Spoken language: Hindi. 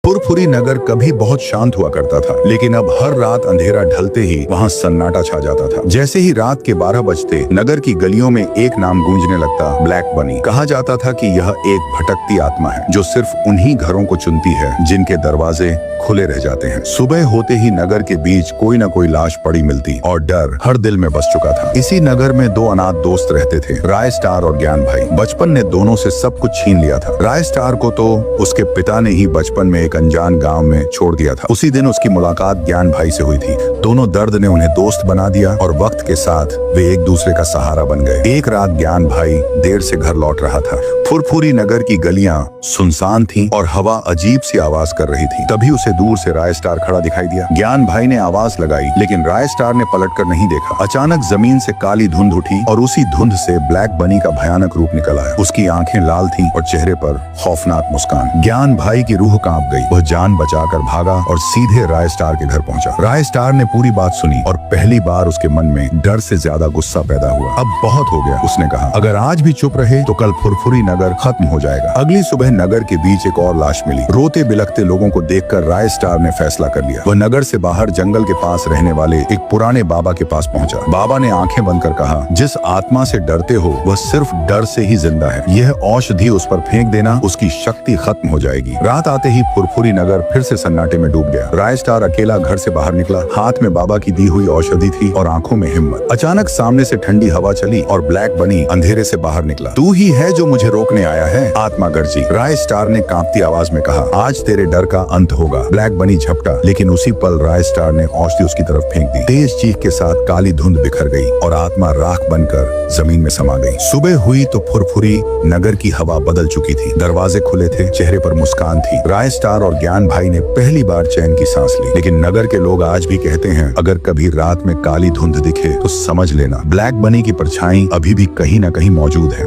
फुरफुरी नगर कभी बहुत शांत हुआ करता था, लेकिन अब हर रात अंधेरा ढलते ही वहाँ सन्नाटा छा जाता था। जैसे ही रात के 12 बजते नगर की गलियों में एक नाम गूंजने लगता, ब्लैक बनी। कहा जाता था कि यह एक भटकती आत्मा है जो सिर्फ उन्हीं घरों को चुनती है जिनके दरवाजे खुले रह जाते हैं। सुबह होते ही नगर के बीच कोई न कोई लाश पड़ी मिलती और डर हर दिल में बस चुका था। इसी नगर में दो अनाथ दोस्त रहते थे, राय स्टार और ज्ञान भाई। बचपन ने दोनों से सब कुछ छीन लिया था। राय स्टार को तो उसके पिता ने ही बचपन में एक अनजान गांव में छोड़ दिया था। उसी दिन उसकी मुलाकात ज्ञान भाई से हुई थी। दोनों दर्द ने उन्हें दोस्त बना दिया और वक्त के साथ वे एक दूसरे का सहारा बन गए। एक रात ज्ञान भाई देर से घर लौट रहा था। फुरफुरी नगर की गलियां सुनसान थीं और हवा अजीब सी आवाज कर रही थी। तभी उसे दूर से राय स्टार खड़ा दिखाई दिया। ज्ञान भाई ने आवाज लगाई, लेकिन राय स्टार ने पलटकर नहीं देखा। अचानक जमीन से काली धुंध उठी और उसी धुंध से ब्लैक बनी का भयानक रूप निकल आया। उसकी आंखें लाल थीं और चेहरे पर खौफनाक मुस्कान। ज्ञान भाई की रूह कांप गई। वह जान बचाकर भागा और सीधे राय स्टार के घर पहुंचा। राय स्टार ने पूरी बात सुनी और पहली बार उसके मन में डर से ज्यादा गुस्सा पैदा हुआ। अब बहुत हो गया, उसने कहा। अगर आज भी चुप रहे तो कल फुरफुरी नगर खत्म हो जाएगा। अगली सुबह नगर के बीच एक और लाश मिली। रोते बिलखते लोगों को देखकर राय स्टार ने फैसला कर लिया। वह नगर से बाहर जंगल के पास रहने वाले एक पुराने बाबा के पास पहुंचा। बाबा ने आंखें बंद कर कहा, जिस आत्मा से डरते हो वह सिर्फ डर से ही जिंदा है। यह औषधि उस पर फेंक देना, उसकी शक्ति खत्म हो जाएगी। रात आते ही फुरफुरी नगर फिर से सन्नाटे में डूब गया। राय स्टार अकेला घर से बाहर निकला। हाथ में बाबा की दी हुई औषधि थी और आंखों में हिम्मत। अचानक सामने से ठंडी हवा चली और ब्लैक बनी अंधेरे से बाहर निकला। तू ही है जो मुझे रोकने आया है, आत्मा गर्जी। राय स्टार ने कांपती आवाज में कहा, आज तेरे डर का अंत होगा। ब्लैक बनी झपटा, लेकिन उसी पल राय स्टार ने औषधि उसकी तरफ फेंक दी। तेज चीख के साथ काली धुंध बिखर गई और आत्मा राख बनकर जमीन में समा गई। सुबह हुई तो फुरफुरी नगर की हवा बदल चुकी थी। दरवाजे खुले थे, चेहरे पर मुस्कान थी। राय स्टार और ज्ञान भाई ने पहली बार चैन की सांस ली। लेकिन नगर के लोग आज भी कहते हैं, अगर कभी रात में काली धुंध दिखे तो समझ लेना ब्लैक बनी की परछाई अभी भी कहीं न कहीं मौजूद है।